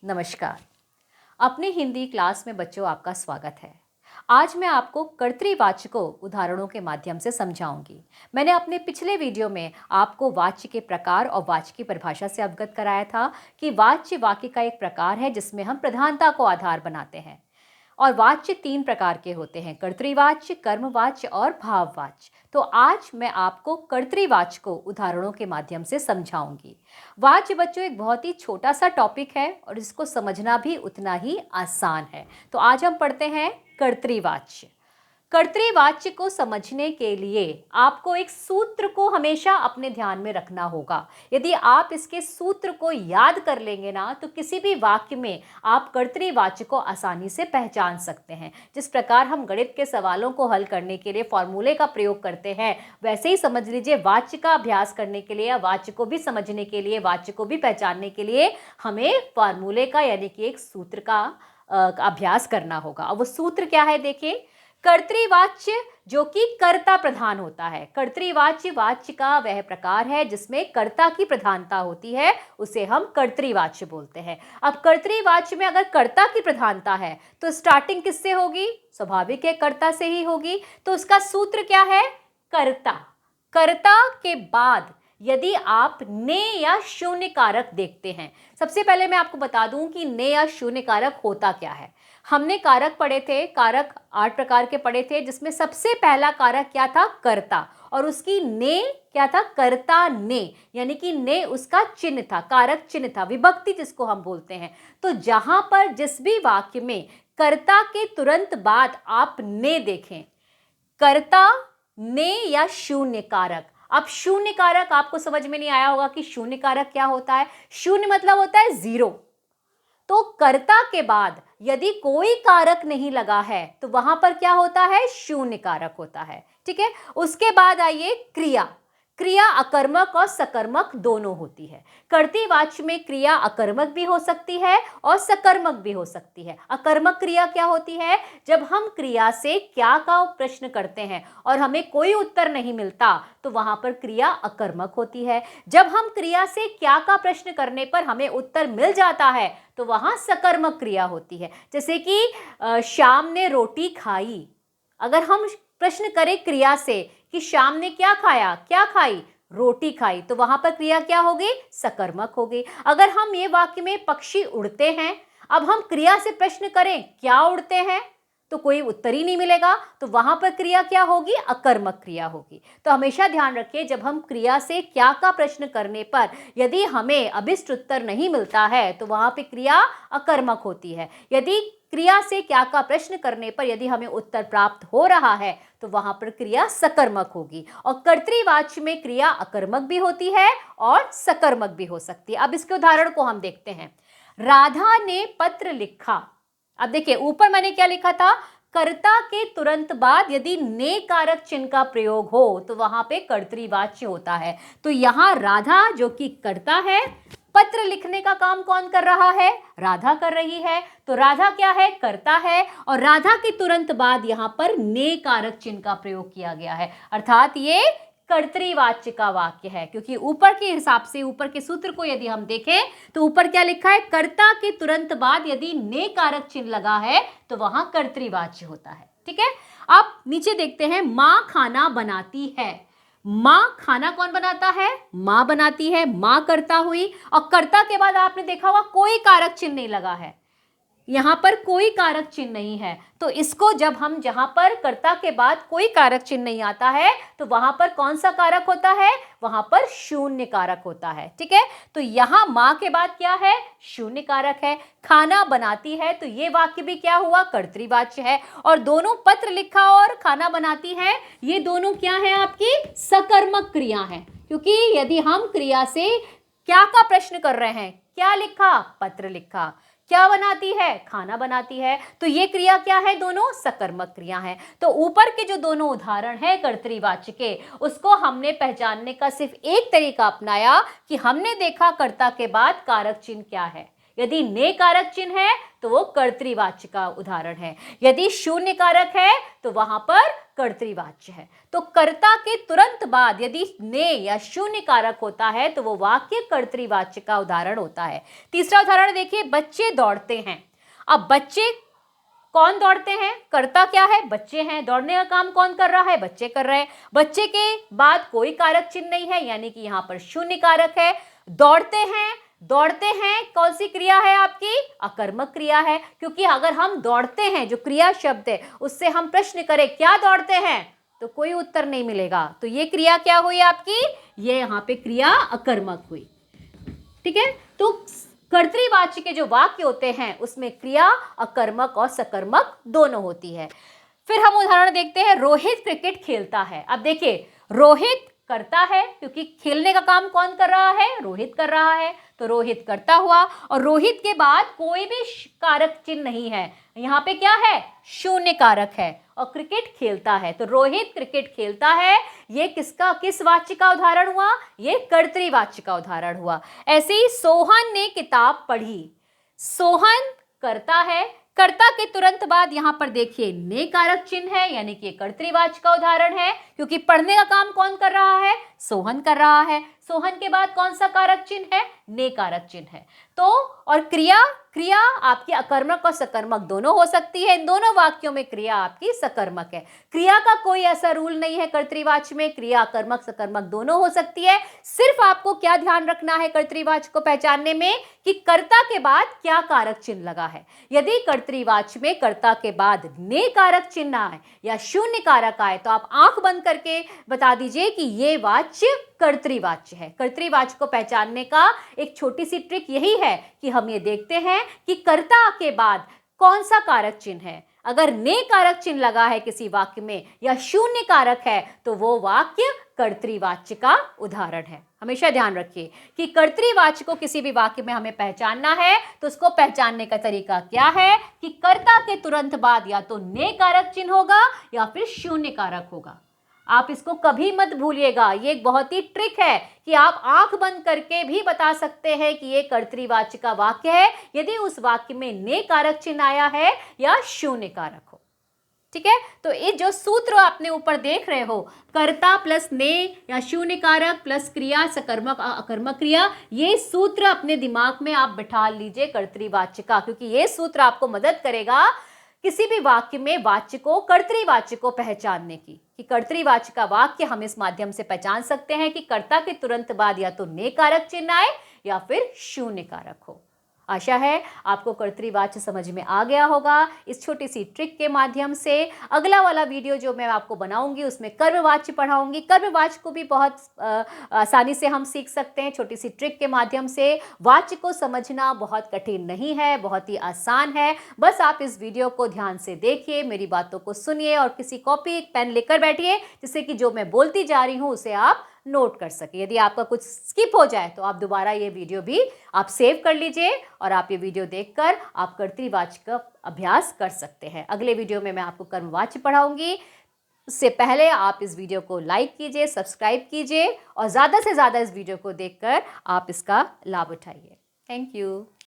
नमस्कार। अपनी हिंदी क्लास में बच्चों आपका स्वागत है। आज मैं आपको कर्तृवाचकों उदाहरणों के माध्यम से समझाऊंगी। मैंने अपने पिछले वीडियो में आपको वाच्य के प्रकार और वाच्य की परिभाषा से अवगत कराया था कि वाच्य वाक्य का एक प्रकार है जिसमें हम प्रधानता को आधार बनाते हैं। और वाच्य 3 प्रकार के होते हैं, कर्तृवाच्य, कर्मवाच्य और भाववाच्य। तो आज मैं आपको कर्तृवाचकों उदाहरणों के माध्यम से समझाऊंगी। वाच्य बच्चों एक बहुत ही छोटा सा टॉपिक है और इसको समझना भी उतना ही आसान है। तो आज हम पढ़ते हैं कर्तृवाच्य। कर्तृवाच्य को समझने के लिए आपको एक सूत्र को हमेशा अपने ध्यान में रखना होगा। यदि आप इसके सूत्र को याद कर लेंगे ना, तो किसी भी वाक्य में आप कर्तृवाच्य को आसानी से पहचान सकते हैं। जिस प्रकार हम गणित के सवालों को हल करने के लिए फॉर्मूले का प्रयोग करते हैं, वैसे ही समझ लीजिए वाच्य का अभ्यास करने के लिए या वाच्य को भी समझने के लिए, वाच्य को भी पहचानने के लिए हमें फॉर्मूले का यानी कि एक सूत्र का अभ्यास करना होगा। और वो सूत्र क्या है, देखिए। कर्तृवाच्य जो कि कर्ता प्रधान होता है। कर्तृवाच्य वाच्य का वह प्रकार है जिसमें कर्ता की प्रधानता होती है, उसे हम कर्तृवाच्य बोलते हैं। अब कर्तृवाच्य में अगर कर्ता की प्रधानता है तो स्टार्टिंग किससे होगी? स्वाभाविक है, कर्ता से ही होगी। तो उसका सूत्र क्या है? कर्ता। कर्ता के बाद यदि आप ने या शून्य कारक देखते हैं, सबसे पहले मैं आपको बता दूं कि ने या शून्य कारक होता क्या है। हमने कारक पढ़े थे, कारक 8 प्रकार के पढ़े थे, जिसमें सबसे पहला कारक क्या था? कर्ता। और उसकी ने क्या था? कर्ता ने, यानी कि ने उसका चिन्ह था, कारक चिन्ह था, विभक्ति जिसको हम बोलते हैं। तो जहां पर जिस भी वाक्य में कर्ता के तुरंत बाद आप ने देखें, कर्ता, ने या शून्य कारक। अब शून्य कारक आपको समझ में नहीं आया होगा कि शून्य कारक क्या होता है। शून्य मतलब होता है 0। तो कर्ता के बाद यदि कोई कारक नहीं लगा है तो वहां पर क्या होता है? शून्य कारक होता है। ठीक है। उसके बाद आइए क्रिया। क्रिया अकर्मक और सकर्मक दोनों होती है। कर्तृवाच्य में क्रिया अकर्मक भी हो सकती है और सकर्मक भी हो सकती है। अकर्मक क्रिया क्या होती है? जब हम क्रिया से क्या का प्रश्न करते हैं और हमें कोई उत्तर नहीं मिलता तो वहां पर क्रिया अकर्मक होती है। जब हम क्रिया से क्या का प्रश्न करने पर हमें उत्तर मिल जाता है तो वहां सकर्मक क्रिया होती है। जैसे कि श्याम ने रोटी खाई। अगर हम प्रश्न करें क्रिया से कि श्याम ने क्या खाया, क्या खाई? रोटी खाई, तो वहां पर क्रिया क्या होगी? सकर्मक होगी। अगर हम ये वाक्य में पक्षी उड़ते हैं, अब हम क्रिया से प्रश्न करें क्या उड़ते हैं, तो कोई उत्तर ही नहीं मिलेगा, तो वहां पर क्रिया क्या होगी? अकर्मक क्रिया होगी। तो हमेशा ध्यान रखिए, जब हम क्रिया से क्या का प्रश्न करने पर यदि हमें अभिष्ट उत्तर नहीं मिलता है तो वहां पर क्रिया अकर्मक होती है। यदि क्रिया से क्या का प्रश्न करने पर यदि हमें उत्तर प्राप्त हो रहा है तो वहां पर क्रिया सकर्मक होगी। और कर्तृवाच्य में क्रिया अकर्मक भी होती है और सकर्मक भी हो सकती है। अब इसके उदाहरण को हम देखते हैं। राधा ने पत्र लिखा। अब देखिए, ऊपर मैंने क्या लिखा था? कर्ता के तुरंत बाद यदि ने कारक चिन्ह का प्रयोग हो तो वहां पे कर्तृवाच्य होता है। तो यहां राधा जो कि कर्ता है, पत्र लिखने का काम कौन कर रहा है? राधा कर रही है। तो राधा क्या है? कर्ता है। और राधा के तुरंत बाद यहां पर ने कारक चिन्ह का प्रयोग किया गया है, अर्थात ये कर्तृवाच्य का वाक्य है। क्योंकि ऊपर के हिसाब से, ऊपर के सूत्र को यदि हम देखें तो ऊपर क्या लिखा है? कर्ता के तुरंत बाद यदि ने कारक चिन्ह लगा है तो वहां कर्तृवाच्य होता है। ठीक है। अब नीचे देखते हैं, मां खाना बनाती है। मां खाना कौन बनाता है? मां बनाती है, मां कर्ता हुई। और कर्ता के बाद आपने देखा होगा कोई कारक चिन्ह नहीं लगा है, यहां पर कोई कारक चिन्ह नहीं है। तो इसको जब हम, जहां पर कर्ता के बाद कोई कारक चिन्ह नहीं आता है तो वहां पर कौन सा कारक होता है? वहां पर शून्य कारक होता है। ठीक है। तो यहां मां के बाद क्या है? शून्य कारक है। खाना बनाती है, तो ये वाक्य भी क्या हुआ? कर्तृवाच्य है। और दोनों, पत्र लिखा और खाना बनाती है, ये दोनों क्या है? आपकी सकर्मक क्रिया है। क्योंकि यदि हम क्रिया से क्या का प्रश्न कर रहे हैं, क्या लिखा? पत्र लिखा। क्या बनाती है? खाना बनाती है। तो ये क्रिया क्या है? दोनों सकर्मक क्रिया है। तो ऊपर के जो दोनों उदाहरण है कर्तृवाच्य के, उसको हमने पहचानने का सिर्फ एक तरीका अपनाया कि हमने देखा कर्ता के बाद कारक चिन्ह क्या है। यदि ने कारक चिन्ह है तो वो कर्तृवाच्य का उदाहरण है। यदि शून्य कारक है तो वहां पर कर्तृवाच्य है। तो कर्ता के तुरंत बाद यदि ने या शून्य कारक होता है तो वो वाक्य कर्तृवाच्य का उदाहरण होता है। तीसरा उदाहरण देखिए, बच्चे दौड़ते हैं। अब बच्चे कौन दौड़ते हैं? कर्ता क्या है? बच्चे हैं। दौड़ने का काम कौन कर रहा है? बच्चे कर रहे हैं। बच्चे के बाद कोई कारक चिन्ह नहीं है, यानी कि यहां पर शून्य कारक है। दौड़ते हैं, दौड़ते हैं कौन सी क्रिया है आपकी? अकर्मक क्रिया है, क्योंकि अगर हम दौड़ते हैं जो क्रिया शब्द है उससे हम प्रश्न करें क्या दौड़ते हैं, तो कोई उत्तर नहीं मिलेगा। तो ये क्रिया क्या हुई आपकी? ये यहां पे क्रिया अकर्मक हुई। ठीक है, तो कर्तृवाच्य के जो वाक्य होते हैं उसमें क्रिया अकर्मक और सकर्मक दोनों होती है। फिर हम उदाहरण देखते हैं, रोहित क्रिकेट खेलता है। अब देखिए, रोहित करता है क्योंकि खेलने का काम कौन कर रहा है? रोहित कर रहा है, तो रोहित करता हुआ, और रोहित के बाद कोई भी कारक चिन्ह नहीं है, यहाँ पे क्या है? शून्य कारक है, और क्रिकेट खेलता है। तो रोहित क्रिकेट खेलता है, ये किस वाच्य का उदाहरण हुआ? ये कर्तृवाच्य का उदाहरण हुआ। ऐसे ही सोहन ने किताब पढ़ी। सोहन करता है, कर्ता के तुरंत बाद यहां पर देखिए ने कारक चिन्ह है, यानी कि कर्तृवाच्य का उदाहरण है, क्योंकि पढ़ने का काम कौन कर रहा है? सोहन कर रहा है। सोहन के बाद कौन सा कारक चिन्ह है? ने कारक चिन्ह है। तो और क्रिया आपकी अकर्मक और सकर्मक दोनों हो सकती है। इन दोनों वाक्यों में क्रिया आपकी सकर्मक है। क्रिया का कोई ऐसा रूल नहीं है कर्तृवाच्य में, क्रिया अकर्मक सकर्मक दोनों हो सकती है। सिर्फ आपको क्या ध्यान रखना है कर्तृवाच्य को पहचानने में, कि कर्ता के बाद क्या कारक चिन्ह लगा है। यदि कर्तृवाच्य में कर्ता के बाद ने कारक चिन्ह आए या शून्य कारक आए तो आप आंख बंद करके बता दीजिए कि ये वाच्य कर्तृवाच्य है। कर्तृवाच्य को पहचानने का एक छोटी सी ट्रिक यही है कि हम ये देखते हैं कि कर्ता के बाद कौन सा कारक चिन्ह है। अगर ने कारक चिन्ह लगा है किसी वाक्य में या शून्य कारक है तो वो वाक्य कर्तृवाच्य का उदाहरण है। हमेशा ध्यान रखिए कि कर्तृवाच्य को किसी भी वाक्य में हमें पहचानना है तो उसको पहचानने का तरीका क्या है कि कर्ता के तुरंत बाद या तो ने कारक चिन्ह होगा या फिर शून्य कारक होगा। आप इसको कभी मत भूलिएगा, ये एक बहुत ही ट्रिक है कि आप आंख बंद करके भी बता सकते हैं कि ये कर्तृवाच्य का वाक्य है यदि उस वाक्य में ने कारक चिन्ह आया है या शून्य कारक हो। ठीक है, तो ये जो सूत्र आपने ऊपर देख रहे हो, कर्ता प्लस ने या शून्य कारक प्लस क्रिया सकर्मक अकर्मक क्रिया, ये सूत्र अपने दिमाग में आप बिठा लीजिए कर्तृवाच्य का, क्योंकि ये सूत्र आपको मदद करेगा किसी भी वाक्य में वाच्य को कर्तृवाच्य को पहचानने की, कि कर्तृवाच्य का वाक्य हम इस माध्यम से पहचान सकते हैं कि कर्ता के तुरंत बाद या तो ने कारक चिन्ह आए या फिर शून्य कारक हो। आशा है आपको कर्तृवाच्य समझ में आ गया होगा इस छोटी सी ट्रिक के माध्यम से। अगला वाला वीडियो जो मैं आपको बनाऊंगी उसमें कर्मवाच्य पढ़ाऊंगी। कर्मवाच्य को भी बहुत आसानी से हम सीख सकते हैं छोटी सी ट्रिक के माध्यम से। वाच्य को समझना बहुत कठिन नहीं है, बहुत ही आसान है। बस आप इस वीडियो को ध्यान से देखिए, मेरी बातों को सुनिए और किसी कॉपी पेन लेकर बैठिए जिससे कि जो मैं बोलती जा रही हूँ उसे आप नोट कर सके। यदि आपका कुछ स्किप हो जाए तो आप दोबारा ये वीडियो भी आप सेव कर लीजिए और आप ये वीडियो देखकर आप कर्तृवाच्य का अभ्यास कर सकते हैं। अगले वीडियो में मैं आपको कर्मवाच्य पढ़ाऊंगी। उससे पहले आप इस वीडियो को लाइक कीजिए, सब्सक्राइब कीजिए और ज़्यादा से ज़्यादा इस वीडियो को देखकर आप इसका लाभ उठाइए। Thank you.